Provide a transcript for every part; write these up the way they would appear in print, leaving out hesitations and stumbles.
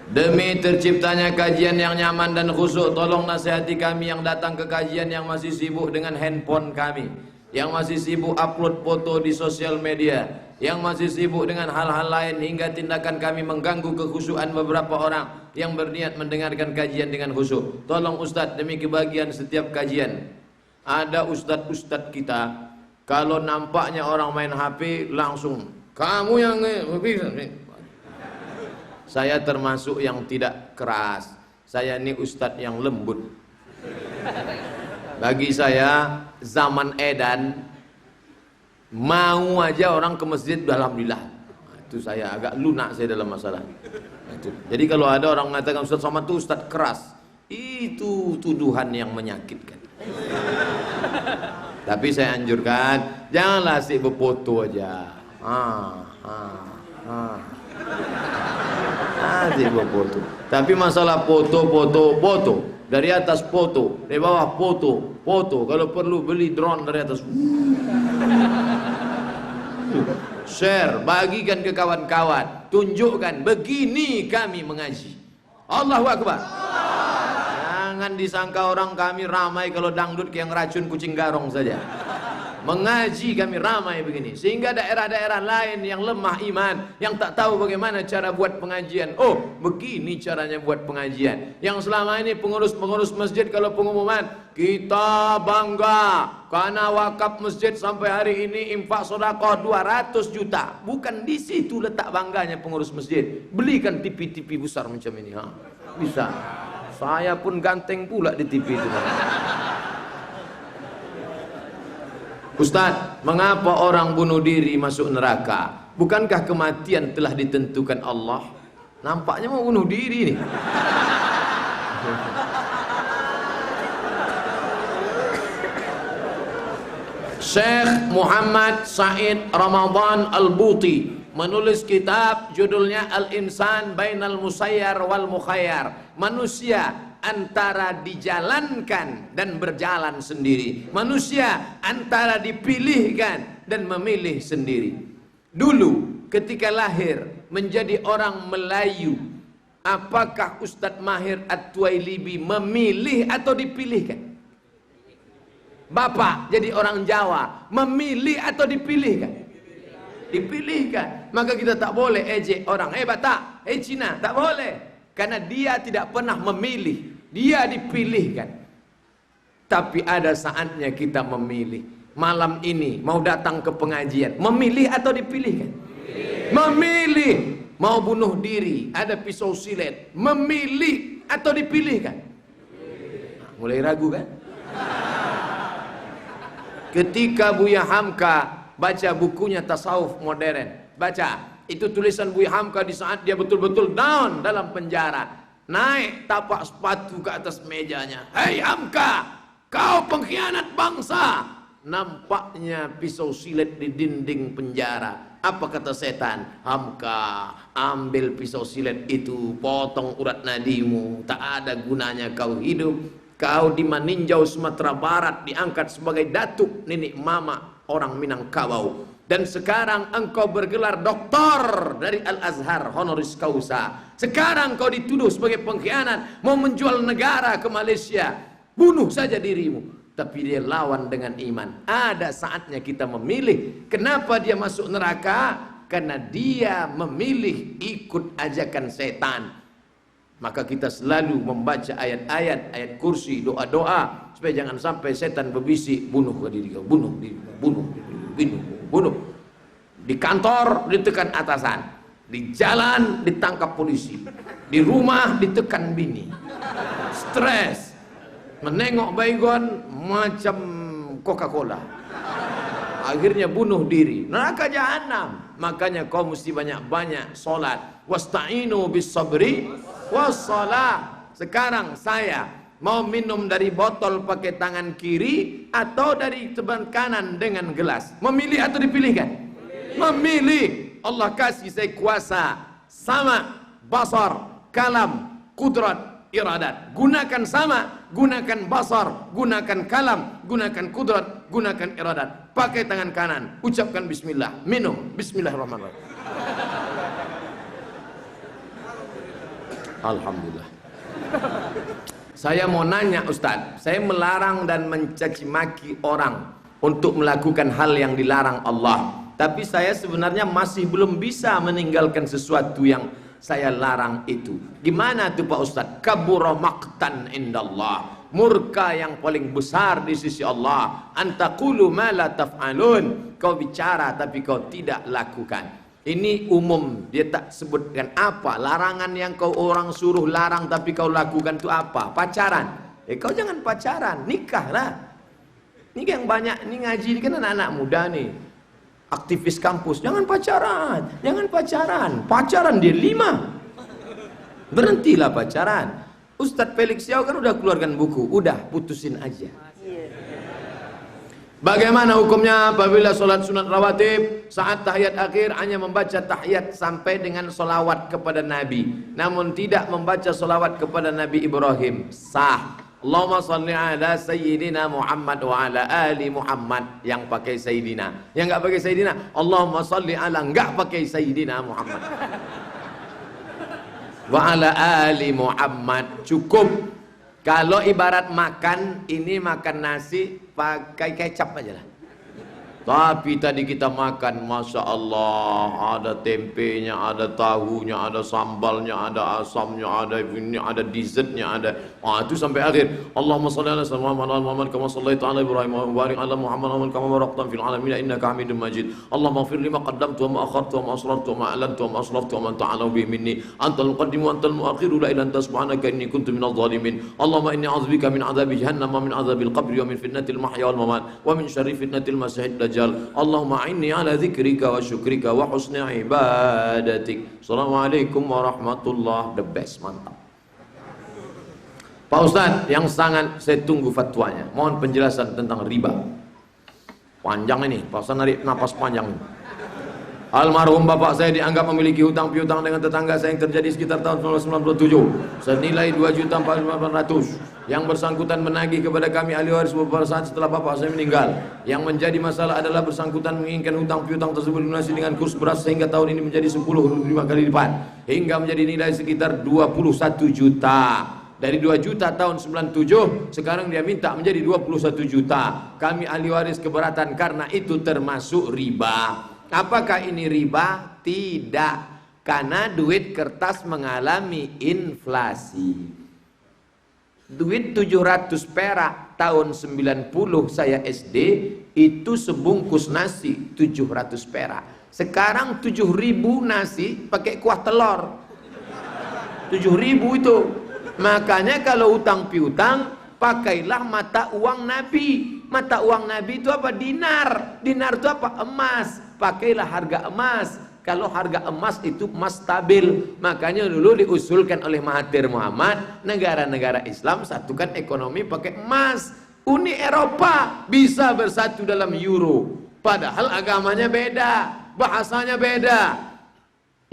Demi terciptanya kajian yang nyaman dan khusyuk, tolong nasihati kami yang datang ke kajian yang masih sibuk dengan handphone kami, yang masih sibuk upload foto di sosial media, yang masih sibuk dengan hal-hal lain hingga tindakan kami mengganggu kekhusyukan beberapa orang yang berniat mendengarkan kajian dengan khusyuk. Tolong Ustadz, demi kebahagiaan setiap kajian. Ada ustadz-ustadz kita, kalau nampaknya orang main HP langsung, kamu yang saya termasuk yang tidak keras. Saya ini ustadz yang lembut. Bagi saya zaman edan, mau aja orang ke masjid alhamdulillah. Itu saya agak lunak saya dalam masalah itu. Jadi kalau ada orang mengatakan Ustadz Somad itu ustadz keras, itu tuduhan yang menyakitkan. Tapi saya anjurkan, janganlah asik berfoto aja. Asik berfoto. Tapi masalah foto dari atas foto, dari bawah foto. Kalau perlu beli drone dari atas. Share, bagikan ke kawan-kawan, tunjukkan begini kami mengaji. Allahu Akbar. Jangan disangka orang kami ramai kalau dangdut kayak racun kucing garong saja. Mengaji kami ramai begini, sehingga daerah-daerah lain yang lemah iman, yang tak tahu bagaimana cara buat pengajian, oh begini caranya buat pengajian. Yang selama ini pengurus-pengurus masjid kalau pengumuman, kita bangga karena wakaf masjid sampai hari ini infak sedekah 200 juta. Bukan di situ letak bangganya pengurus masjid. Belikan TV-TV besar macam ini, bisa. Saya pun ganteng pula di TV itu. Ustaz, mengapa orang bunuh diri masuk neraka? Bukankah kematian telah ditentukan Allah? Nampaknya mau bunuh diri nih. Syekh Muhammad Said Ramadan Al-Buti menulis kitab judulnya Al-Insan Bainal Musayyar wal Mukhayyar. Manusia antara dijalankan dan berjalan sendiri. Manusia antara dipilihkan dan memilih sendiri. Dulu ketika lahir menjadi orang Melayu, apakah Ustadz Mahir At-Tuwailibi memilih atau dipilihkan? Bapak jadi orang Jawa, memilih atau dipilihkan? Dipilihkan. Maka kita tak boleh ejek orang, Batak, Cina, tak boleh. Karena dia tidak pernah memilih, dia dipilihkan. Tapi ada saatnya kita memilih. Malam ini mau datang ke pengajian, memilih atau dipilihkan? Memilih. Mau bunuh diri, ada pisau silet, memilih atau dipilihkan? Mulai ragu kan? Ketika Buya Hamka baca bukunya Tasawuf Modern, baca itu tulisan Buya Hamka di saat dia betul-betul down dalam penjara. Naik tapak sepatu ke atas mejanya. Hei Hamka, kau pengkhianat bangsa. Nampaknya pisau silet di dinding penjara. Apa kata setan? Hamka, ambil pisau silet itu, potong urat nadimu. Tak ada gunanya kau hidup. Kau di Maninjau Sumatera Barat diangkat sebagai datuk nenek mama orang Minangkabau. Dan sekarang engkau bergelar doktor dari Al-Azhar honoris causa. Sekarang kau dituduh sebagai pengkhianat, mau menjual negara ke Malaysia. Bunuh saja dirimu. Tapi dia lawan dengan iman. Ada saatnya kita memilih. Kenapa dia masuk neraka? Karena dia memilih ikut ajakan setan. Maka kita selalu membaca ayat-ayat, ayat kursi, doa-doa, supaya jangan sampai setan berbisik, bunuh diri kau, bunuh diri, bunuh. Di kantor ditekan atasan, di jalan ditangkap polisi, di rumah ditekan bini, stres, menengok baygon macam Coca-Cola, akhirnya bunuh diri, neraka jahanam. Makanya kau mesti banyak-banyak solat. Wasta'inu bis sabri wassalah. Sekarang saya mau minum dari botol pakai tangan kiri atau dari teban kanan dengan gelas, memilih atau dipilihkan? Memilih. Allah kasih saya kuasa, sama, basar, kalam, kudrat, iradat. Gunakan sama, gunakan basar, gunakan kalam, gunakan kudrat, gunakan iradat. Pakai tangan kanan, ucapkan bismillah, minum, bismillahirrahmanirrahim. Alhamdulillah. Saya mau nanya Ustadz, saya melarang dan mencaci maki orang untuk melakukan hal yang dilarang Allah, tapi saya sebenarnya masih belum bisa meninggalkan sesuatu yang saya larang itu. Gimana tuh Pak Ustadz? Kabura maqtan indallah, murka yang paling besar di sisi Allah. Antaqulu ma la taf'alun, kau bicara tapi kau tidak lakukan. Ini umum, dia tak sebutkan apa larangan yang kau orang suruh larang tapi kau lakukan itu apa? Pacaran. Kau jangan pacaran, nikahlah. Ini yang banyak ini ngaji ini kan anak-anak muda nih, aktivis kampus. Jangan pacaran, jangan pacaran. Pacaran dia 5. Berhentilah pacaran. Ustadz Felix Yao kan udah keluarkan buku, udah putusin aja. Bagaimana hukumnya apabila sholat sunat rawatib saat tahiyat akhir hanya membaca tahiyat sampai dengan solawat kepada Nabi, namun tidak membaca solawat kepada Nabi Ibrahim? Sah. Allahumma salli ala Sayyidina Muhammad wa ala ali Muhammad. Yang pakai Sayyidina, yang nggak pakai Sayyidina, Allahumma salli ala, nggak pakai Sayyidina Muhammad wa ala ali Muhammad. Cukup. Kalau ibarat makan, ini makan nasi pakai kecap aja lah. Tapi tadi kita makan, Masya Allah, ada tempenya, ada tahunya, ada sambalnya, ada asamnya, ada ini, ada dessertnya, ada. Itu sampai akhir. Allahumma shalli ala sayyidina Muhammad kama shallaita ala Ibrahim wa barik ala Muhammad kama barakta fil alamin innaka Hamidum Majid. Allahumma ighfir li ma qaddamtu wa ma akhartu wa ma asrartu wa ma a'lantu wa ma asraftu wa ma anta a'lamu bihi minni. Antal muqaddim wa antal mu'akhir la ilaha illa subhanaka inni kuntu minadh dhalimin. Allahumma inni a'udzubika min adzabi jahannam wa min adzabil qabri wa min fitnatil mahya wal mamat wa min syarri fitnatil masiihid dajjal. Allahumma inni ala dzikrika wa syukrika wa husni ibadatik. Assalamualaikum warahmatullahi. The best, mantap. Pak Ustadz, yang sangat saya tunggu fatwanya, mohon penjelasan tentang riba. Panjang ini, Pak Ustadz narik napas panjang ini. Almarhum bapak saya dianggap memiliki hutang piutang dengan tetangga saya yang terjadi sekitar tahun 1997 senilai 2.400.000. Yang bersangkutan menagih kepada kami ahli waris beberapa saat setelah bapak saya meninggal. Yang menjadi masalah adalah bersangkutan menginginkan hutang piutang tersebut dilunasi dengan kurs beras sehingga tahun ini menjadi 10 kali lipat hingga menjadi nilai sekitar 21 juta. Dari 2 juta tahun 97 sekarang dia minta menjadi 21 juta. Kami ahli waris keberatan karena itu termasuk riba. Apakah ini riba? Tidak, karena duit kertas mengalami inflasi. Duit 700 perak tahun 90 saya SD itu sebungkus nasi 700 perak. Sekarang 7.000 nasi pakai kuah telur. 7.000 itu. Makanya kalau utang piutang pakailah mata uang Nabi. Mata uang Nabi itu apa? Dinar. Dinar itu apa? Emas. Pakailah harga emas. Kalau harga emas itu emas stabil. Makanya dulu diusulkan oleh Mahathir Muhammad, negara-negara Islam satukan ekonomi pakai emas. Uni Eropa bisa bersatu dalam euro, padahal agamanya beda, bahasanya beda.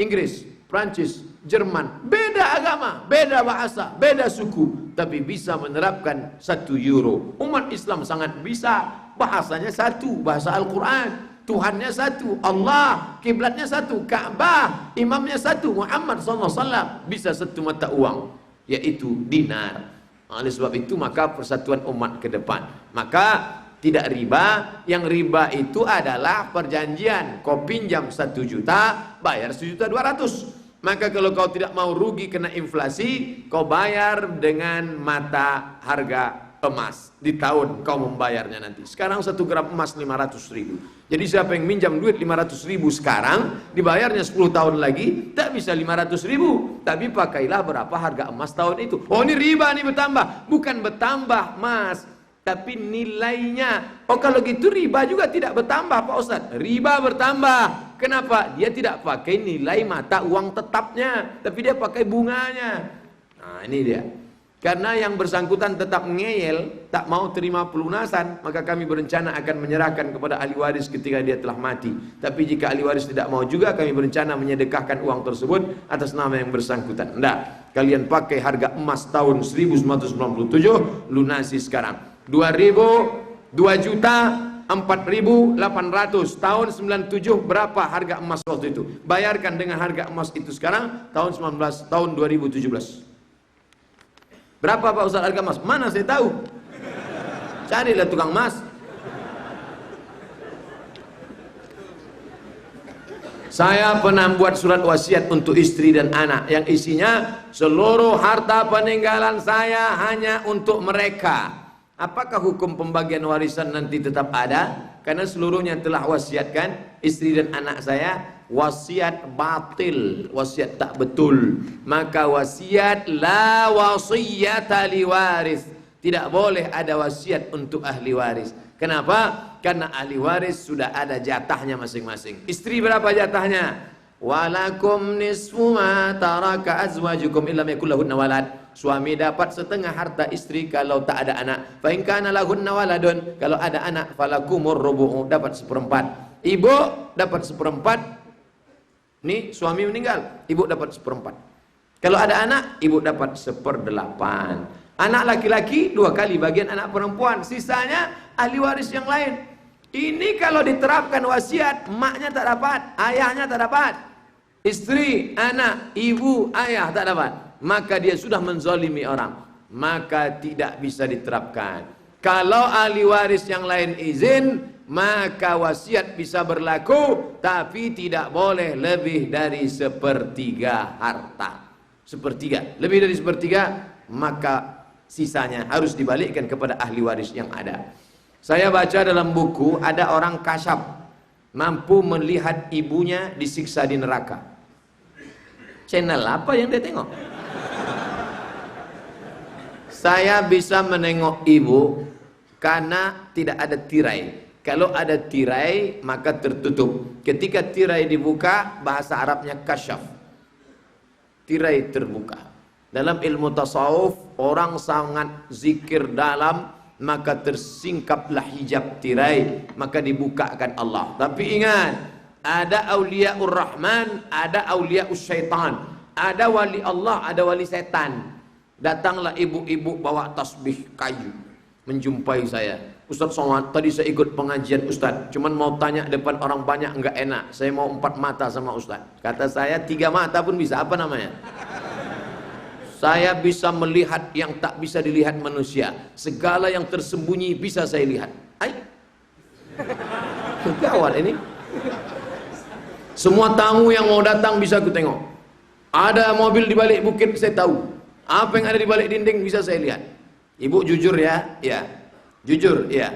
Inggris, Prancis, Jerman, beda agama, beda bahasa, beda suku, tapi bisa menerapkan 1 euro. Umat Islam sangat bisa, bahasanya satu, bahasa Al-Quran. Tuhannya satu, Allah, kiblatnya satu, Ka'bah, imamnya satu, Muhammad SAW, bisa satu mata uang, yaitu dinar. Oleh sebab itu maka persatuan umat ke depan. Maka tidak riba. Yang riba itu adalah perjanjian. Kau pinjam 1 juta, bayar 1.200.000. Maka kalau kau tidak mau rugi kena inflasi, kau bayar dengan mata harga emas. Di tahun kau membayarnya nanti. Sekarang 1 gram emas 500.000. Jadi siapa yang minjam duit 500.000 sekarang, dibayarnya 10 tahun lagi, tak bisa 500.000. Tapi pakailah berapa harga emas tahun itu. Oh, ini riba nih bertambah. Bukan bertambah mas, tapi nilainya. Oh, kalau gitu riba juga tidak bertambah Pak Ustadz. Riba bertambah. Kenapa? Dia tidak pakai nilai mata uang tetapnya, tapi dia pakai bunganya. Nah, ini dia. Karena yang bersangkutan tetap ngeyel, tak mau terima pelunasan, maka kami berencana akan menyerahkan kepada ahli waris ketika dia telah mati. Tapi jika ahli waris tidak mau juga, kami berencana menyedekahkan uang tersebut atas nama yang bersangkutan. Enggak, kalian pakai harga emas tahun 1997, lunasi sekarang. 2 juta 4.800. Tahun 97 berapa harga emas waktu itu? Bayarkan dengan harga emas itu sekarang tahun 2017. Berapa Pak Ustaz harga emas? Mana saya tahu? Carilah tukang emas. Saya pernah buat surat wasiat untuk istri dan anak yang isinya seluruh harta peninggalan saya hanya untuk mereka. Apakah hukum pembagian warisan nanti tetap ada? Karena seluruhnya telah wasiatkan istri dan anak saya. Wasiat batil, wasiat tak betul. Maka wasiat la wasiyata liwaris. Tidak boleh ada wasiat untuk ahli waris. Kenapa? Karena ahli waris sudah ada jatahnya masing-masing. Istri berapa jatahnya? Walakum nisfu ma taraka azwajukum illam yakul lahunna walad. Suami dapat setengah harta istri kalau tak ada anak. Fa in kana lahunna waladun, kalau ada anak falakumur rubu'u, dapat seperempat. Ibu dapat seperempat. Nih suami meninggal, ibu dapat seperempat. Kalau ada anak, ibu dapat 1/8. Anak laki-laki 2 kali bagian anak perempuan, sisanya ahli waris yang lain. Ini kalau diterapkan wasiat, emaknya tak dapat, ayahnya tak dapat, istri, anak, ibu, ayah tak dapat, maka dia sudah menzalimi orang, maka tidak bisa diterapkan. Kalau ahli waris yang lain izin, maka wasiat bisa berlaku, tapi tidak boleh lebih dari 1/3 harta. 1/3, lebih dari 1/3, maka sisanya harus dibalikkan kepada ahli waris yang ada. Saya baca dalam buku ada orang kasyaf mampu melihat ibunya disiksa di neraka. Channel apa yang dia tengok? Saya bisa menengok ibu karena tidak ada tirai. Kalau ada tirai maka tertutup. Ketika tirai dibuka, bahasa Arabnya kasyaf. Tirai terbuka. Dalam ilmu tasawuf, orang sangat zikir dalam, maka tersingkaplah hijab tirai, maka dibukakan Allah. Tapi ingat, ada auliaur rahman, ada auliaus syaitan. Ada wali Allah, ada wali setan. Datanglah ibu-ibu bawa tasbih kayu menjumpai saya. Ustaz Somad, tadi saya ikut pengajian Ustaz, cuman mau tanya depan orang banyak enggak enak. Saya mau 4 mata sama Ustaz. Kata saya 3 mata pun bisa. Apa namanya? Saya bisa melihat yang tak bisa dilihat manusia. Segala yang tersembunyi bisa saya lihat. Gawat ini. Semua tamu yang mau datang bisa aku tengok. Ada mobil di balik bukit saya tahu. Apa yang ada di balik dinding bisa saya lihat. Ibu jujur ya? Ya. Jujur ya.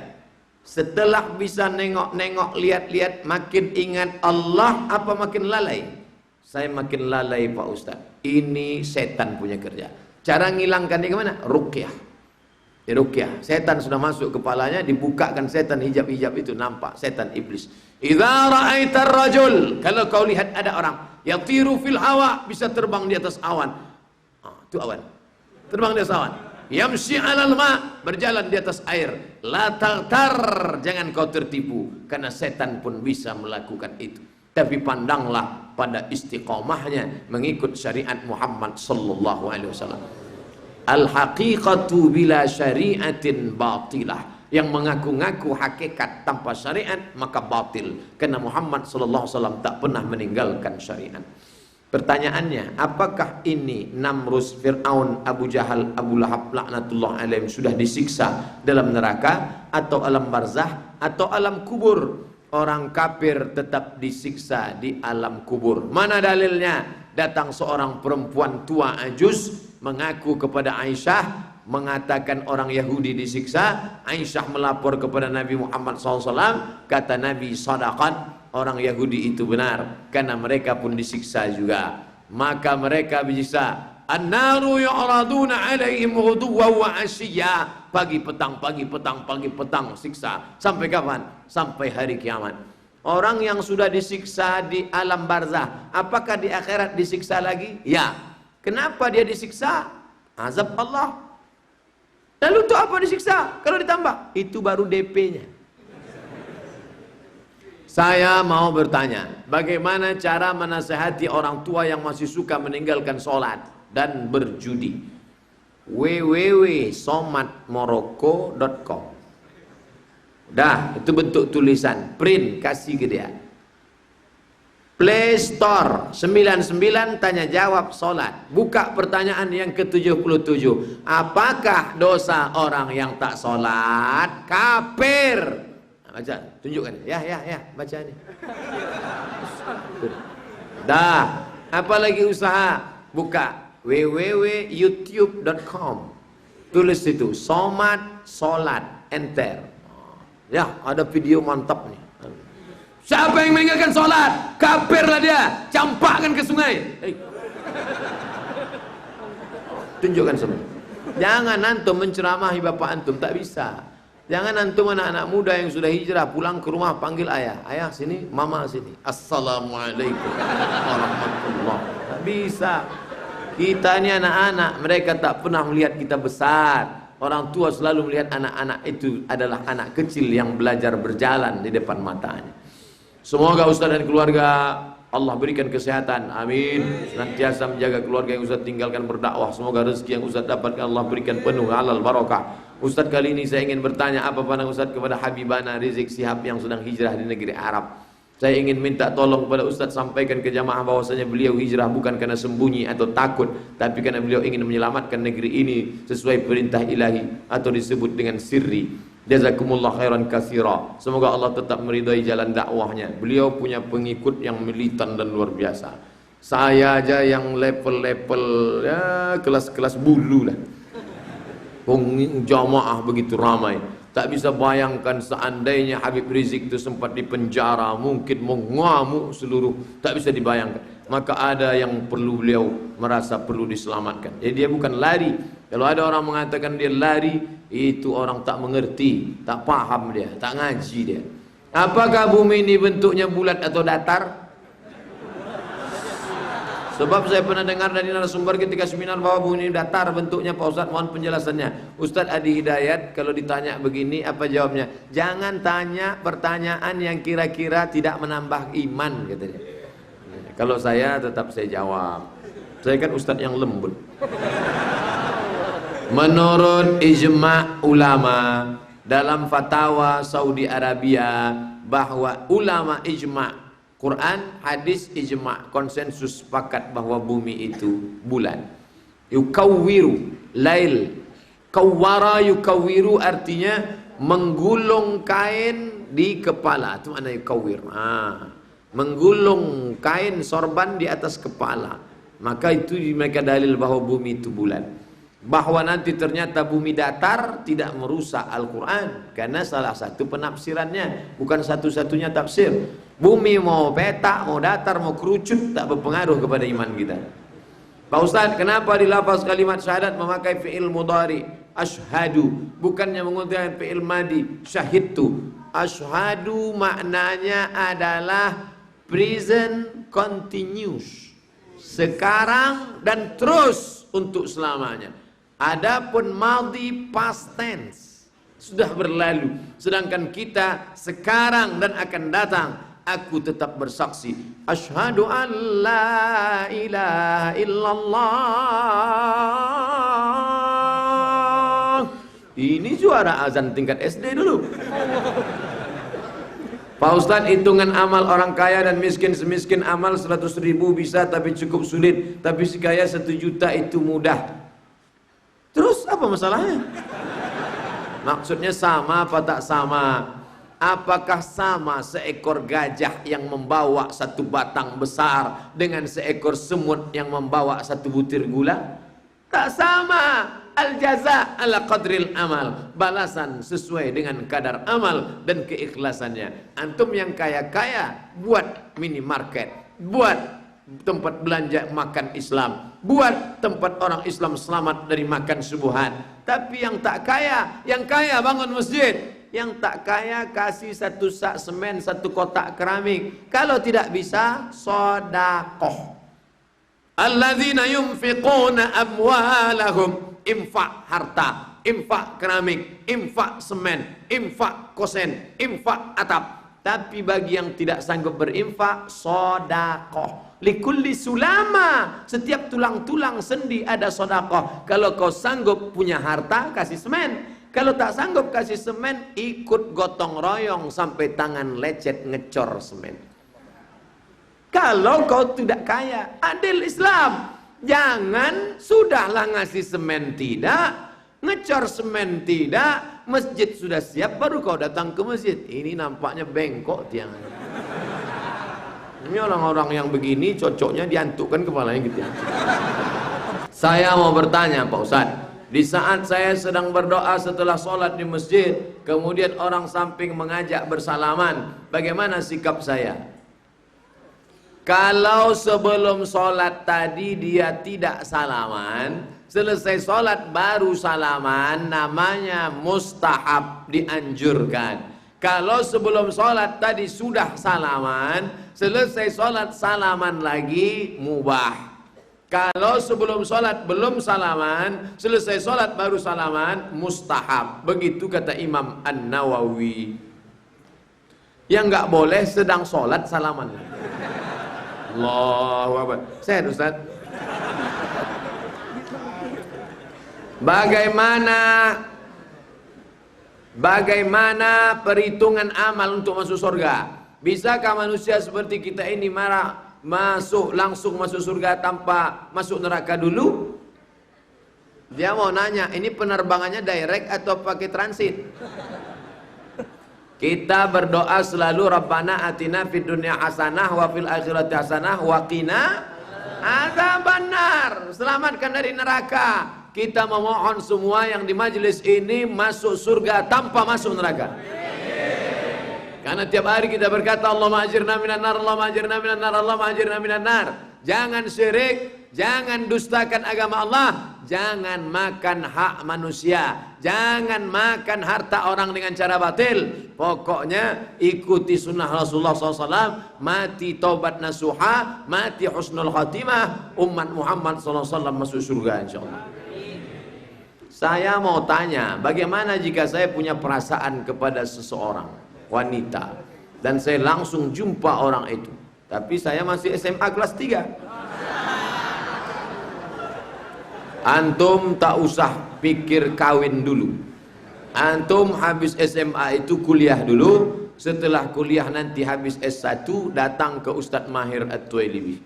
Setelah bisa nengok-nengok, lihat-lihat, makin ingat Allah apa makin lalai? Saya makin lalai Pak Ustaz. Ini setan punya kerja. Cara ngilangkannya gimana? Ruqyah. Ruqyah. Setan sudah masuk kepalanya, dibukakan setan hijab-hijab itu, nampak setan iblis. Idza ra'aitar rajul, kalau kau lihat ada orang yatiru fil hawa, bisa terbang di atas awan. Itu awan. Terbang di atas awan. Yamshi 'alal ma, berjalan di atas air. La taghtar, jangan kau tertipu, karena setan pun bisa melakukan itu. Tapi pandanglah pada istiqomahnya mengikut syariat Muhammad sallallahu alaihi wasallam. Al-haqiqatu bila syari'atin batilah. Yang mengaku-ngaku hakikat tanpa syariat maka batil. Karena Muhammad sallallahu alaihi wasallam tak pernah meninggalkan syariat. Pertanyaannya, apakah ini Namrus, Fir'aun, Abu Jahal, Abu Lahab laknatullah alaihim sudah disiksa dalam neraka atau alam barzah atau alam kubur? Orang kafir tetap disiksa di alam kubur. Mana dalilnya? Datang seorang perempuan tua ajuz mengaku kepada Aisyah, mengatakan orang Yahudi disiksa. Aisyah melapor kepada Nabi Muhammad SAW. Kata Nabi, sadaqat, orang Yahudi itu benar, karena mereka pun disiksa juga. Maka mereka disiksa. An-naru yu'raduna 'alaihim ghuduwwan wa 'ashiyya. Pagi petang, pagi petang, pagi petang siksa. Sampai kapan? Sampai hari kiamat. Orang yang sudah disiksa di alam barzah, apakah di akhirat disiksa lagi? Ya. Kenapa dia disiksa? Azab Allah. Lalu untuk apa disiksa? Kalau ditambah, itu baru DP-nya. Saya mau bertanya, bagaimana cara menasehati orang tua yang masih suka meninggalkan sholat dan berjudi? www.somatmorocco.com. Dah, itu bentuk tulisan, print, kasih ke dia. Play Store 99 tanya jawab solat. Buka pertanyaan yang ke-77. Apakah dosa orang yang tak solat kafir? Nah, baca, tunjukkan. Ya, baca ini. Dah, apalagi usaha? Buka www.youtube.com. Tulis itu somat solat, enter. Ya, ada video mantap nih. Siapa yang meninggalkan sholat, kafirlah dia, campakkan ke sungai. Tunjukkan semua. Jangan antum menceramahi bapak antum, tak bisa. Jangan antum anak-anak muda yang sudah hijrah pulang ke rumah panggil ayah, ayah sini, mama sini. Assalamualaikum warahmatullah. Tak bisa. Kita ini anak-anak, mereka tak pernah melihat kita besar. Orang tua selalu melihat anak-anak itu adalah anak kecil yang belajar berjalan di depan matanya. Semoga Ustaz dan keluarga Allah berikan kesehatan, amin. Senantiasa menjaga keluarga yang Ustaz tinggalkan berdakwah. Semoga rezeki yang Ustaz dapatkan Allah berikan penuh, halal, barakah. Ustaz, kali ini saya ingin bertanya apa pandang Ustaz kepada Habibana Rizik Sihab yang sedang hijrah di negeri Arab. Saya ingin minta tolong kepada Ustaz, sampaikan ke jamaah bahwasanya beliau hijrah bukan karena sembunyi atau takut, tapi karena beliau ingin menyelamatkan negeri ini sesuai perintah ilahi atau disebut dengan sirri. Jazakumullah khairan katsira. Semoga Allah tetap meridai jalan dakwahnya. Beliau punya pengikut yang militan dan luar biasa. Saya aja yang level-level ya kelas-kelas bulu lah. Jamaah begitu ramai. Tak bisa bayangkan seandainya Habib Rizik itu sempat di penjara, mungkin mengamuk seluruh, tak bisa dibayangkan. Maka ada yang perlu beliau merasa perlu diselamatkan. Jadi dia bukan lari. Kalau ada orang mengatakan dia lari, itu orang tak mengerti, tak paham dia, tak ngaji dia. Apakah bumi ini bentuknya bulat atau datar? Sebab saya pernah dengar dari narasumber ketika seminar bahwa bumi ini datar bentuknya, Pak Ustadz, mohon penjelasannya. Ustadz Adi Hidayat kalau ditanya begini apa jawabnya? Jangan tanya pertanyaan yang kira-kira tidak menambah iman, katanya. Kalau saya tetap saya jawab. Saya kan Ustadz yang lembut. Menurut ijma' ulama dalam fatwa Saudi Arabia bahwa ulama ijma' Quran, hadis, ijma' konsensus sepakat bahwa bumi itu bulan. Yukawwiru lail. Kawwara yukawwiru artinya menggulung kain di kepala. Itu makna yukawwir. Menggulung kain sorban di atas kepala. Maka itu mereka dalil bahwa bumi itu bulan. Bahwa nanti ternyata bumi datar tidak merusak Al-Quran, karena salah satu penafsirannya, bukan satu-satunya tafsir. Bumi mau petak, mau datar, mau kerucut, tak berpengaruh kepada iman kita. Pak Ustaz, kenapa di lafaz kalimat syahadat memakai fi'il mudhari ashhadu, bukannya menggunakan fi'il madi syahidtu? Ashhadu maknanya adalah present continuous, sekarang dan terus untuk selamanya. Adapun madhi past tense, sudah berlalu. Sedangkan kita sekarang dan akan datang. Aku tetap bersaksi, asyhadu an la ilaha illallah. Ini suara azan tingkat SD dulu. Pak Ustadz, hitungan amal orang kaya dan miskin, semiskin amal 100.000 bisa tapi cukup sulit, tapi si kaya 1 juta itu mudah. Terus apa masalahnya? Maksudnya sama apa tak sama? Apakah sama seekor gajah yang membawa 1 batang besar dengan seekor semut yang membawa 1 butir gula? Tak sama. Al-jaza ala qadril amal. Balasan sesuai dengan kadar amal dan keikhlasannya. Antum yang kaya-kaya buat minimarket, buat tempat belanja makan Islam, buat tempat orang Islam selamat dari makan subuhan. Tapi yang tak kaya, yang kaya bangun masjid, yang tak kaya kasih 1 sak semen, 1 kotak keramik. Kalau tidak bisa, sedekah. Alladzina yunfiquna amwalahum, infak harta, infak keramik, infak semen, infak kosen, infak atap. Tapi bagi yang tidak sanggup berinfak, sedekah. Likulli sulama, setiap tulang-tulang sendi ada sedekah. Kalau kau sanggup punya harta, kasih semen. Kalau tak sanggup kasih semen, ikut gotong royong sampai tangan lecet ngecor semen. Kalau kau tidak kaya, adil Islam. Jangan sudahlah ngasih semen tidak, ngecor semen tidak, masjid sudah siap baru kau datang ke masjid. Ini nampaknya bengkok tiang. Ini orang-orang yang begini cocoknya diantukkan kepalanya gitu ya. Saya mau bertanya Pak Ustadz, di saat saya sedang berdoa setelah sholat di masjid, kemudian orang samping mengajak bersalaman, bagaimana sikap saya? Kalau sebelum sholat tadi dia tidak salaman, selesai sholat baru salaman, namanya mustahab, dianjurkan. Kalau sebelum sholat tadi sudah salaman, selesai sholat salaman lagi, mubah. Kalau sebelum sholat belum salaman, selesai sholat baru salaman, mustahab. Begitu kata Imam An-Nawawi. Yang nggak boleh sedang sholat salaman. Allahu Akbar. Sehat Ustaz. Bagaimana perhitungan amal untuk masuk surga? Bisakah manusia seperti kita ini langsung masuk surga tanpa masuk neraka dulu? Dia mau nanya, ini penerbangannya direct atau pakai transit? Kita berdoa selalu, Rabbana atina fid dunya hasanah wa fil akhirati hasanah wa qina adzabannar. Selamatkan dari neraka. Kita memohon semua yang di majelis ini masuk surga tanpa masuk neraka. Karena tiap hari kita berkata Allahumma ajirna minan nar, Allahumma ajirna minan nar, Allahumma ajirna minan nar. Jangan syirik, jangan dustakan agama Allah, jangan makan hak manusia, jangan makan harta orang dengan cara batil. Pokoknya ikuti sunnah Rasulullah SAW, mati taubat nasuha, mati husnul khatimah, umat Muhammad SAW masuk surga insyaallah. Saya mau tanya, bagaimana jika saya punya perasaan kepada seseorang wanita dan saya langsung jumpa orang itu, tapi saya masih SMA kelas 3. Antum tak usah pikir kawin dulu. Antum habis SMA itu kuliah dulu. Setelah kuliah nanti habis S1 datang ke Ustadz Mahir At-Tuwailibi.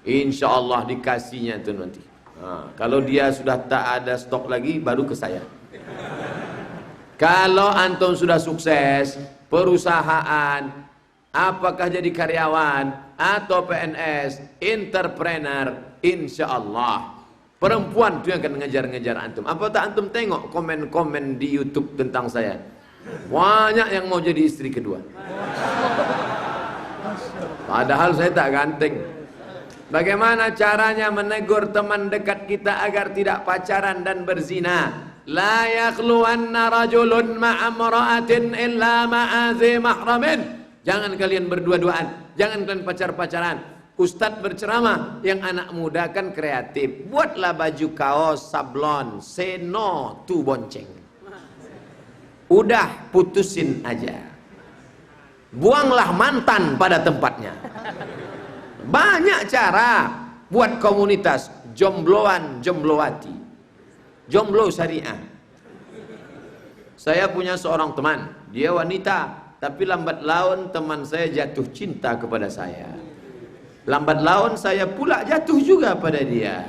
Insya Allah dikasihnya itu nanti. Kalau dia sudah tak ada stok lagi baru ke saya. Kalau antum sudah sukses perusahaan, apakah jadi karyawan atau PNS, entrepreneur, insya Allah perempuan itu yang akan ngejar-ngejar antum. Apa tak antum tengok komen-komen di YouTube tentang saya? Banyak yang mau jadi istri kedua. Padahal saya tak ganteng. Bagaimana caranya menegur teman dekat kita agar tidak pacaran dan berzina? La yakhluwanna rajulun ma'amra'atin illa ma'azi mahramin. Jangan kalian berdua-duaan, jangan kalian pacar-pacaran. Ustadz berceramah, yang anak muda kan kreatif. Buatlah baju kaos sablon, say no to bonceng. Udah putusin aja. Buanglah mantan pada tempatnya. Banyak cara buat komunitas jombloan, jomblowati, jomblo syariah. Saya punya seorang teman, dia wanita, tapi lambat laun teman saya jatuh cinta kepada saya. Lambat laun saya pula jatuh juga pada dia.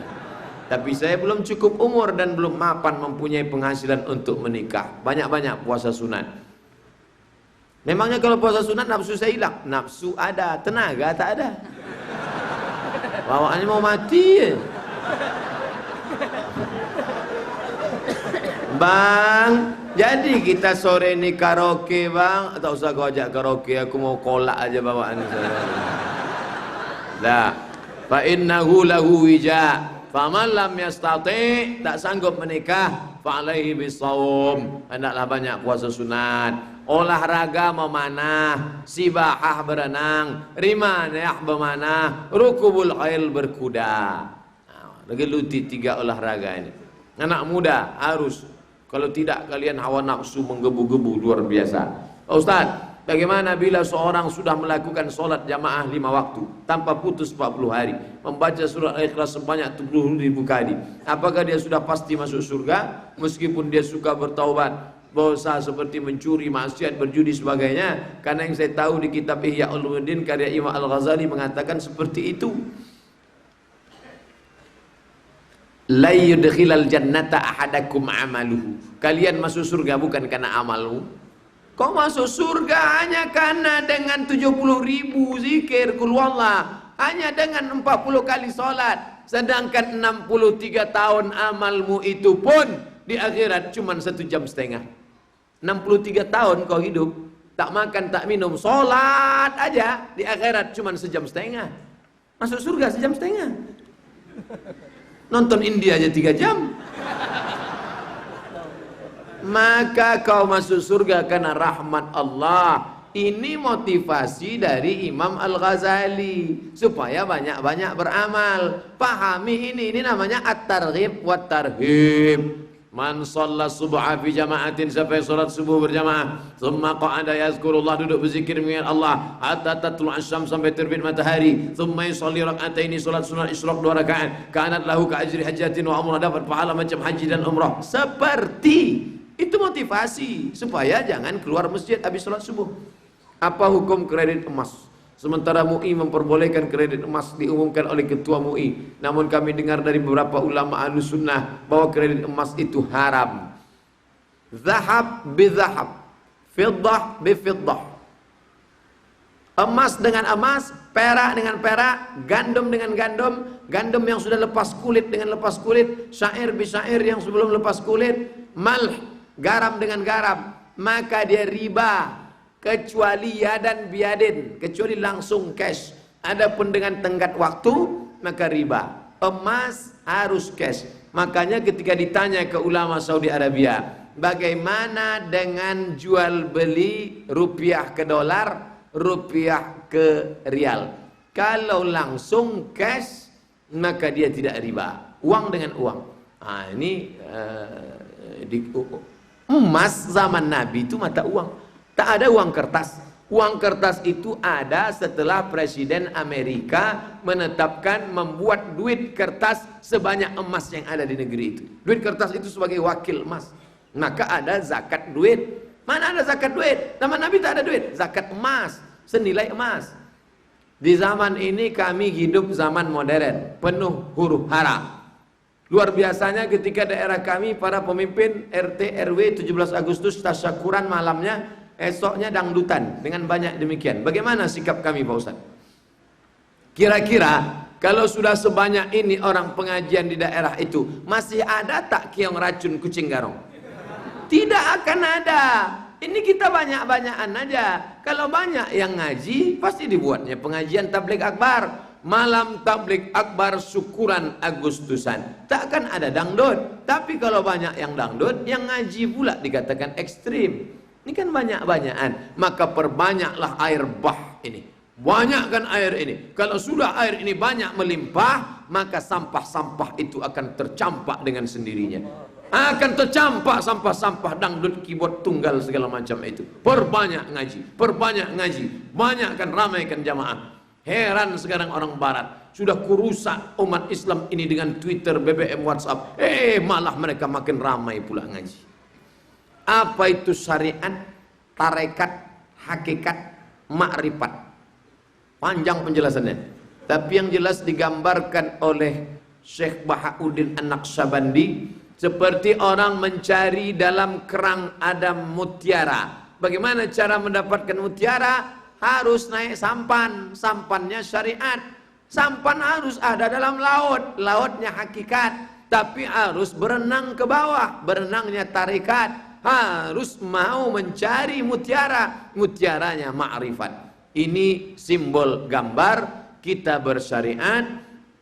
Tapi saya belum cukup umur dan belum mapan mempunyai penghasilan untuk menikah. Banyak-banyak puasa sunat. Memangnya kalau puasa sunat nafsu saya hilang? Nafsu ada, tenaga tak ada. Bawaannya mau mati ya. Bang, jadi kita sore ini karaoke bang. Tak usah kau ajak karaoke, aku mau kolak aja bawaan saya. Dah, fa innahu lahu wija. Faman lam yastati, tak sanggup menikah, fa alaihi bisawm. Hendaklah banyak puasa sunat. Olahraga memanah, sibahah berenang, rimanah bermanah, rukubul khail berkuda. Geluti 3 olahraga ini. Anak muda harus, kalau tidak kalian hawa nafsu menggebu-gebu luar biasa. Ustaz, bagaimana bila seorang sudah melakukan sholat jamaah 5 waktu tanpa putus 40 hari, membaca surat Al-Ikhlas sebanyak 70.000 kali, apakah dia sudah pasti masuk surga meskipun dia suka bertaubat dosa seperti mencuri, maksiat, berjudi sebagainya. Karena yang saya tahu di kitab Ihya Ulumuddin karya Imam Al-Ghazali mengatakan seperti itu. La yudkhilal jannata ahadakum amaluhu. Kalian masuk surga bukan karena amalmu. Kau masuk surga hanya karena dengan 70.000 zikir kul wallah, hanya dengan 40 kali salat. Sedangkan 63 tahun amalmu itu pun di akhirat cuma 1,5 jam. 63 tahun kau hidup, tak makan, tak minum, salat aja, di akhirat cuma 1,5 jam. Masuk surga 1,5 jam. Nonton India aja 3 jam. Maka kau masuk surga karena rahmat Allah. Ini motivasi dari Imam Al-Ghazali supaya banyak-banyak beramal. Pahami ini namanya at-targhib wa tarhib. Man shalla subha fi jama'atin, siapa yang salat subuh berjamaah, thumma qa'ada yazkurullah, duduk berzikir mengingat Allah hatta tatlu'asy syams, sampai terbit matahari, thumma yusalli rak'ataini, salat sunat isyraq 2 rakaat, kanat lahu ka ajri hajjatin wa umrah, dapat pahala macam haji dan umrah. Seperti itu motivasi supaya jangan keluar masjid habis salat subuh. Apa hukum kredit emas? Sementara MUI memperbolehkan kredit emas diumumkan oleh ketua MUI, namun kami dengar dari beberapa ulama Ahlus Sunnah bahwa kredit emas itu haram. Zahab bi zahab, fiddah bi fiddah. Emas dengan emas, perak dengan perak, gandum dengan gandum, gandum yang sudah lepas kulit dengan lepas kulit, syair bi syair yang sebelum lepas kulit, malh, garam dengan garam, maka dia riba. Kecuali yadan biadin, kecuali langsung cash. Adapun dengan tenggat waktu maka riba. Emas harus cash. Makanya ketika ditanya ke ulama Saudi Arabia, bagaimana dengan jual beli rupiah ke dolar, rupiah ke rial? Kalau langsung cash maka dia tidak riba. Uang dengan uang. Nah, ini emas zaman Nabi itu mata uang. Tak ada uang kertas. Uang kertas itu ada setelah Presiden Amerika menetapkan membuat duit kertas sebanyak emas yang ada di negeri itu. Duit kertas itu sebagai wakil emas. Maka ada zakat duit. Mana ada zakat duit? Zaman Nabi tak ada duit. Zakat emas, senilai emas. Di zaman ini kami hidup zaman modern, penuh huru hara. Luar biasanya ketika daerah kami para pemimpin RT RW 17 Agustus tasyakuran malamnya, esoknya dangdutan dengan banyak demikian. Bagaimana sikap kami Pak Ustaz? Kira-kira kalau sudah sebanyak ini orang pengajian di daerah itu, masih ada tak keong racun kucing garong? Tidak akan ada. Ini kita banyak-banyakan aja. Kalau banyak yang ngaji, pasti dibuatnya pengajian tabligh akbar. Malam tabligh akbar syukuran Agustusan. Tak akan ada dangdut. Tapi kalau banyak yang dangdut, yang ngaji pula dikatakan ekstrim. Ini kan banyak-banyakan, maka perbanyaklah air bah ini. Banyakkan air ini. Kalau sudah air ini banyak melimpah, maka sampah-sampah itu akan tercampak dengan sendirinya. Akan tercampak sampah-sampah dangdut, keyboard tunggal segala macam itu. Perbanyak ngaji, perbanyak ngaji. Banyakkan, ramaikan jamaah. Heran sekarang orang barat. Sudah kurusak umat Islam ini dengan Twitter, BBM, WhatsApp. Malah mereka makin ramai pula ngaji. Apa itu syariat, tarekat, hakikat, makrifat? Panjang penjelasannya. Tapi yang jelas digambarkan oleh Syekh Bahauddin An-Naqsyabandi seperti orang mencari dalam kerang ada mutiara. Bagaimana cara mendapatkan mutiara? Harus naik sampan. Sampannya syariat. Sampan harus ada dalam laut. Lautnya hakikat. Tapi harus berenang ke bawah. Berenangnya tarekat. Harus mau mencari mutiara. Mutiaranya ma'rifat. Ini simbol gambar kita bersyariat,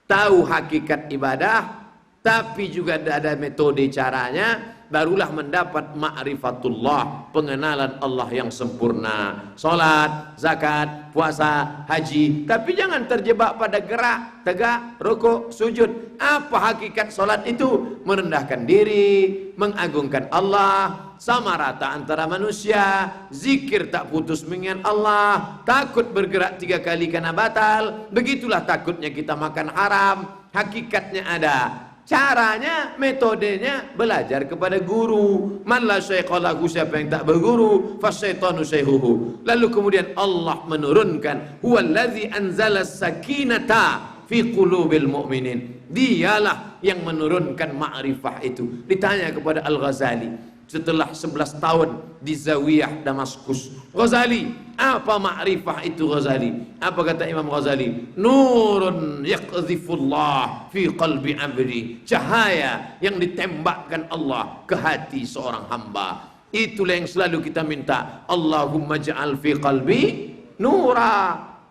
tahu hakikat ibadah, tapi juga ada metode caranya, barulah mendapat ma'rifatullah, pengenalan Allah yang sempurna. Salat, zakat, puasa, haji, tapi jangan terjebak pada gerak, tegak, rukuk, sujud. Apa hakikat salat itu? Merendahkan diri, mengagungkan Allah, sama rata antara manusia, zikir tak putus mengingat Allah, takut bergerak 3 kali karena batal. Begitulah takutnya kita makan haram. Hakikatnya ada. Caranya, metodenya belajar kepada guru. Man la syaikha lahu, siapa yang tak berguru, fasyaitanu syaihuhu. Lalu kemudian Allah menurunkan, huwallazi anzala sakinata fi qulubil mu'minin. Dialah yang menurunkan ma'rifah itu. Ditanya kepada Al-Ghazali setelah 11 tahun di Zawiyah Damaskus, Ghazali, apa ma'rifah itu Ghazali? Apa kata Imam Ghazali? Nurun yaqdhifullah fi qalbi abdi. Cahaya yang ditembakkan Allah ke hati seorang hamba. Itulah yang selalu kita minta. Allahumma ja'al fi qalbi nura,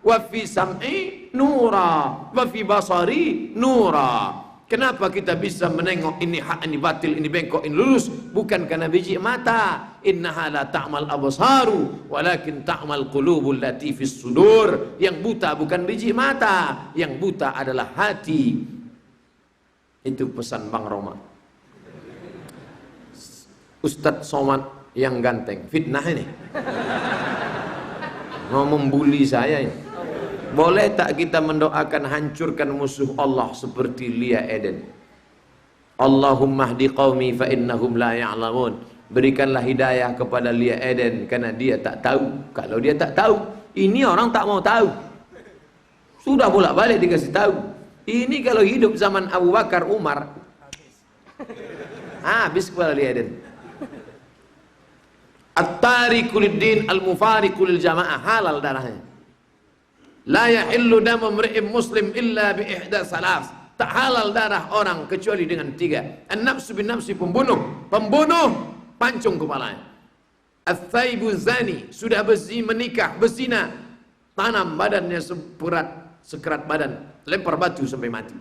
wa fi sam'i nura, wa fi basari nura. Kenapa kita bisa menengok ini hak, ini batil, ini bengkok, ini lurus? Bukan karena biji mata. Innaha la ta'mal absaru walakin ta'mal qulubul lati fis sudur. Yang buta bukan biji mata, yang buta adalah hati. Itu pesan Bang Roma. Ustadz Somad yang ganteng, fitnah ini. Mau membuli saya ini. Boleh tak kita mendoakan hancurkan musuh Allah seperti Lia Eden? Allahumma hdi qaumi fa innahum la ya'lamun. Berikanlah hidayah kepada Lia Eden karena dia tak tahu. Kalau dia tak tahu, ini orang tak mau tahu. Sudah bolak-balik dikasih tahu. Ini kalau hidup zaman Abu Bakar, Umar, habis kepala Lia Eden. At-tariqu lid-din al-mufariqu lil jamaah, halal darahnya. La yahillu damu imri'in muslim illa bi ihda salas. Tak halal darah orang kecuali dengan 3. An-nafsu bin nafsi, pembunuh pancung kepalanya. Ats-tsaibu zani, sudah menikah, berzina, tanam badannya sekerat badan, lempar batu sampai mati.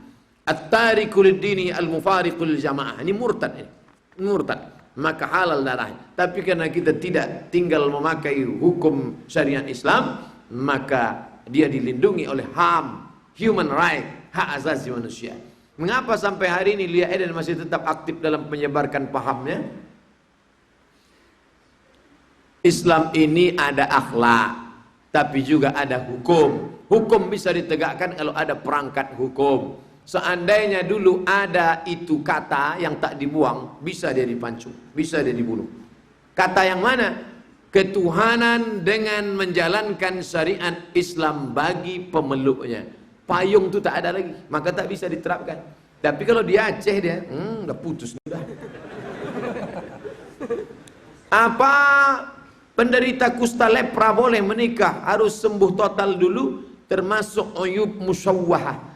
At-tariqu lid-dini al-mufariqu lil jamaah. Ini murtad ini. Murtad. Maka halal darahnya. Tapi karena kita tidak tinggal memakai hukum syariat Islam, maka dia dilindungi oleh HAM, human right, hak asasi manusia. Mengapa sampai hari ini Lia Eden masih tetap aktif dalam menyebarkan pahamnya? Islam ini ada akhlak, tapi juga ada hukum. Hukum bisa ditegakkan kalau ada perangkat hukum. Seandainya dulu ada itu kata yang tak dibuang, bisa dia dipancung, bisa dia dibunuh. Kata yang mana? Ketuhanan dengan menjalankan syariat Islam bagi pemeluknya. Payung itu tak ada lagi, maka tak bisa diterapkan. Tapi kalau di Aceh dia, udah putus sudah. Apa penderita kusta lepra boleh menikah? Harus sembuh total dulu, termasuk uyub musyawwahah.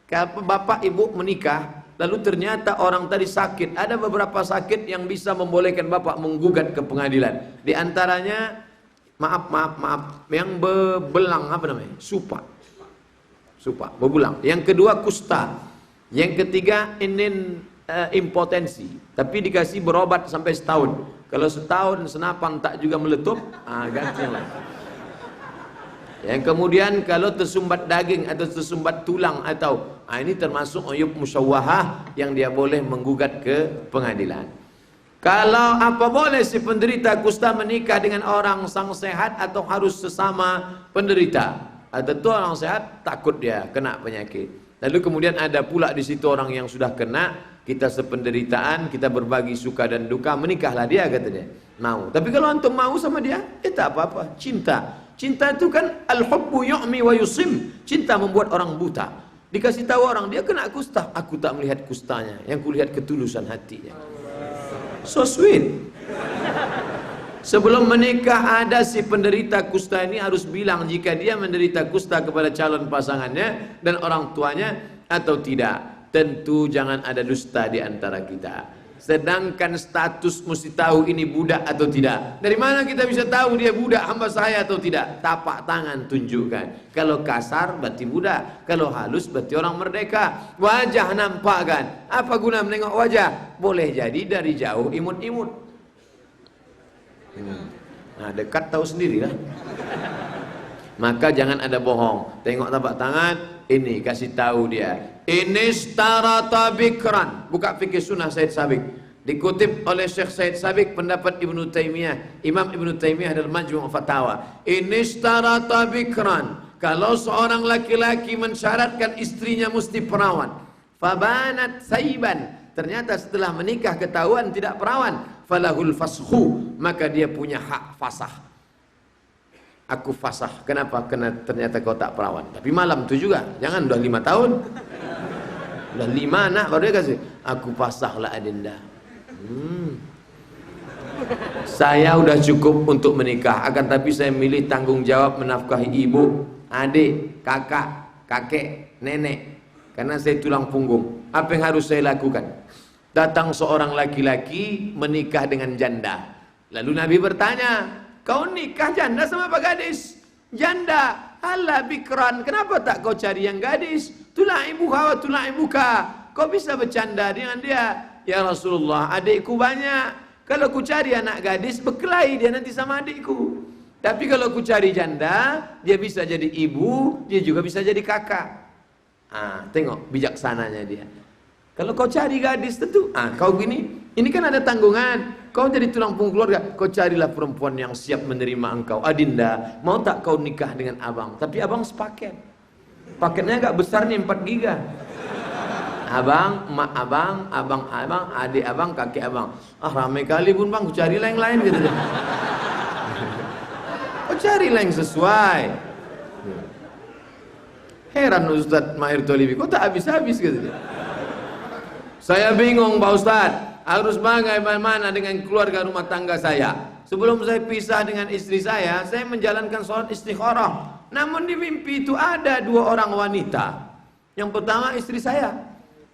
Kalau bapak ibu menikah, lalu ternyata orang tadi sakit. Ada beberapa sakit yang bisa membolehkan bapak menggugat ke pengadilan. Di antaranya, maaf, yang bebelang apa namanya? Supa, bebelang. Yang kedua kusta. Yang ketiga impotensi. Tapi dikasih berobat sampai setahun. Kalau setahun senapan tak juga meletup, ganti yang lain. Yang kemudian kalau tersumbat daging atau tersumbat tulang atau ini termasuk uyub musyawwahah yang dia boleh menggugat ke pengadilan. Kalau apa boleh si penderita kusta menikah dengan orang sang sehat atau harus sesama penderita? Tentu orang sehat takut dia kena penyakit. Lalu kemudian ada pula di situ orang yang sudah kena, kita sependeritaan, kita berbagi suka dan duka, menikahlah dia kata dia. Mau. Tapi kalau antum mau sama dia, tak apa-apa, cinta. Cinta itu kan al-hubbu yu'mi wa yusim. Cinta membuat orang buta. Dikasih tahu orang dia kena kusta, aku tak melihat kustanya, yang kulihat ketulusan hatinya. So sweet. Sebelum menikah ada si penderita kusta ini harus bilang jika dia menderita kusta kepada calon pasangannya dan orang tuanya atau tidak. Tentu jangan ada dusta di antara kita. Sedangkan status mesti tahu ini budak atau tidak. Dari mana kita bisa tahu dia budak hamba saya atau tidak? Tapak tangan tunjukkan. Kalau kasar berarti budak, kalau halus berarti orang merdeka. Wajah nampakkan. Apa guna menengok wajah? Boleh jadi dari jauh imut-imut. Nah, dekat tahu sendirilah. Maka jangan ada bohong. Tengok tapak tangan, ini kasih tahu dia. Ini starata bikran. Buka fikih sunnah Said Sabiq. Dikutip oleh Syekh Said Sabiq pendapat Ibnu Taimiyah. Imam Ibnu Taimiyah dalam Majmu' Fatawa. Ini starata bikran. Kalau seorang laki-laki mensyaratkan istrinya mesti perawan, fabanat saiban. Ternyata setelah menikah ketahuan tidak perawan, falahul fashu, maka dia punya hak fasah. Aku fasah. Kenapa? Karena ternyata kau tak perawan. Tapi malam itu juga, jangan udah 5 tahun. Udah 5 anak baru dia kasih. Aku fasahlah Adinda. Saya udah cukup untuk menikah, akan tapi saya milih tanggung jawab menafkahi ibu, adik, kakak, kakek, nenek. Karena saya tulang punggung. Apa yang harus saya lakukan? Datang seorang laki-laki menikah dengan janda. Lalu Nabi bertanya, kau nikah janda sama apa gadis? Janda. Alah bikran, kenapa tak kau cari yang gadis? Tula'ibuha wa tula'ibuka. Kau bisa bercanda dengan dia. Ya Rasulullah, adikku banyak. Kalau ku cari anak gadis, berkelahi dia nanti sama adikku. Tapi kalau ku cari janda, dia bisa jadi ibu, dia juga bisa jadi kakak. Tengok bijaksananya dia. Kalau kau cari gadis tentu, kau gini, ini kan ada tanggungan. Kau jadi tulang punggung keluarga, kau carilah perempuan yang siap menerima engkau. Adinda, mau tak kau nikah dengan abang? Tapi abang sepaket. Paketnya agak besar nih, 4 giga. Abang, mak abang, abang, adik abang, kakek abang. Ramai kali pun bang, carilah yang lain gitu. Carilah yang sesuai. Heran Ustadz Mahir Tolibi, kok tak habis-habis gitu. Saya bingung Pak Ustadz, harus bagaimana dengan keluarga rumah tangga saya. Sebelum saya pisah dengan istri saya menjalankan sholat istikharah. Namun di mimpi itu ada 2 orang wanita. Yang pertama istri saya,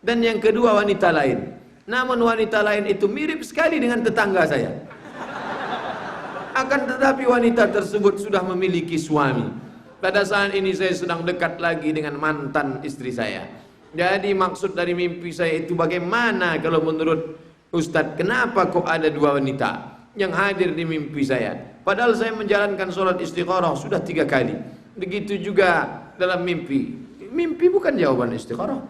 dan yang kedua wanita lain. Namun wanita lain itu mirip sekali dengan tetangga saya. Akan tetapi wanita tersebut sudah memiliki suami. Pada saat ini saya sedang dekat lagi dengan mantan istri saya. Jadi maksud dari mimpi saya itu bagaimana kalau menurut Ustadz, kenapa kok ada 2 wanita yang hadir di mimpi saya? Padahal saya menjalankan sholat istikharah sudah 3 kali. Begitu juga dalam mimpi. Mimpi bukan jawaban istikharah.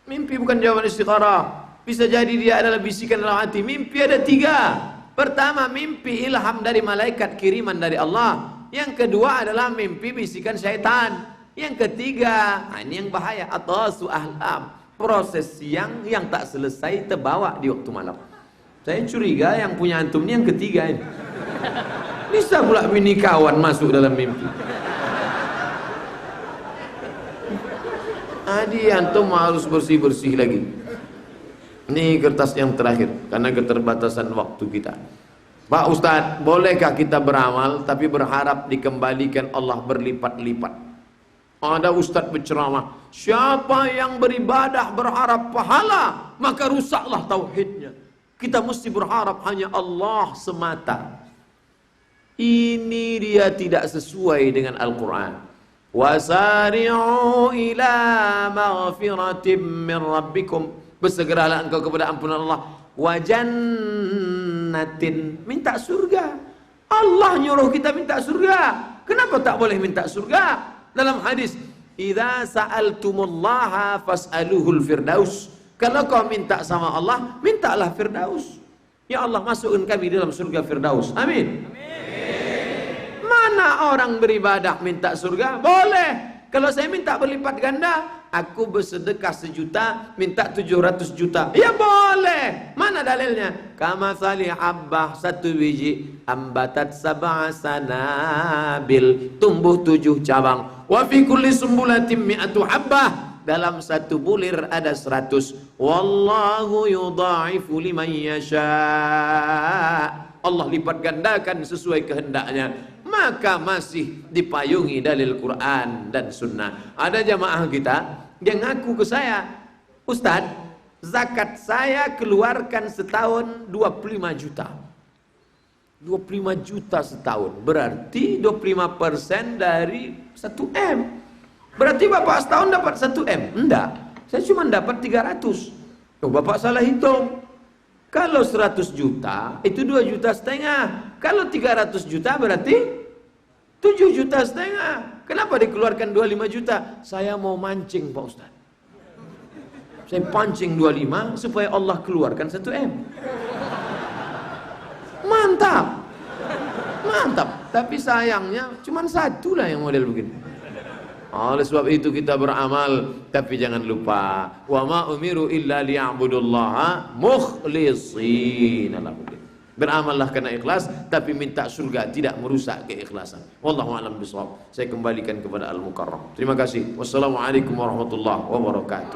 Mimpi bukan jawaban istikharah. Bisa jadi dia adalah bisikan dalam hati. Mimpi ada 3. Pertama, mimpi ilham dari malaikat, kiriman dari Allah. Yang kedua adalah mimpi bisikan syaitan. Yang ketiga, ini yang bahaya, atasu ahlam, proses siang yang tak selesai terbawa di waktu malam. Saya curiga yang punya antum ini yang ketiga ini. Bisa pula bini kawan masuk dalam mimpi. Adi antum harus bersih-bersih lagi. Ini kertas yang terakhir karena keterbatasan waktu kita. Pak Ustadz, bolehkah kita beramal tapi berharap dikembalikan Allah berlipat-lipat? Ada Ustadz berceramah, siapa yang beribadah berharap pahala, maka rusaklah tauhidnya. Kita mesti berharap hanya Allah semata. Ini dia tidak sesuai dengan Al-Quran. Wasari'u ila maghfiratim min rabbikum, bersegeralah engkau kepada ampunan Allah. Wa jannatin, minta surga. Allah nyuruh kita minta surga. Kenapa tak boleh minta surga? Dalam hadis, idza sa'altumullaha fas'aluhul firdaus. Kalau kau minta sama Allah, mintalah firdaus. Ya Allah, masukkan kami dalam surga firdaus. Amin. Mana orang beribadah minta surga? Boleh. Kalau saya minta berlipat ganda, aku bersedekah 1 juta, minta 700 juta. Ya boleh. Mana dalilnya? Kama salih habbah, 1 biji, ambatat 7 sanabil, tumbuh 7 cabang. Wa fi kulli sumbulatin mi'atu habbah, dalam 1 bulir ada 100. Wallahu yudha'ifu liman yasha. Allah lipat gandakan sesuai kehendaknya. Maka masih dipayungi dalil Quran dan Sunnah. Ada jamaah kita yang ngaku ke saya, Ustadz, zakat saya keluarkan setahun 25 juta. 25 juta setahun, berarti 25% dari 1 M. Berarti Bapak setahun dapat 1 M? Enggak, saya cuma dapat 300. Oh, Bapak salah hitung. Kalau 100 juta itu 2,5 juta. Kalau 300 juta berarti 7,5 juta. Kenapa dikeluarkan 25 juta? Saya mau mancing Pak Ustaz. Saya pancing 25 supaya Allah keluarkan 1 M. Mantap. Tapi sayangnya cuma 1 lah yang model begini. Oleh sebab itu kita beramal, tapi jangan lupa wa ma umiru illa liya'budullaha mukhlishina lahud. Beramallah karena ikhlas, tapi minta surga, tidak merusak keikhlasan. Wallahu a'lam bishawab. Saya kembalikan kepada Al-Mukarram. Terima kasih. Wassalamualaikum warahmatullahi wabarakatuh.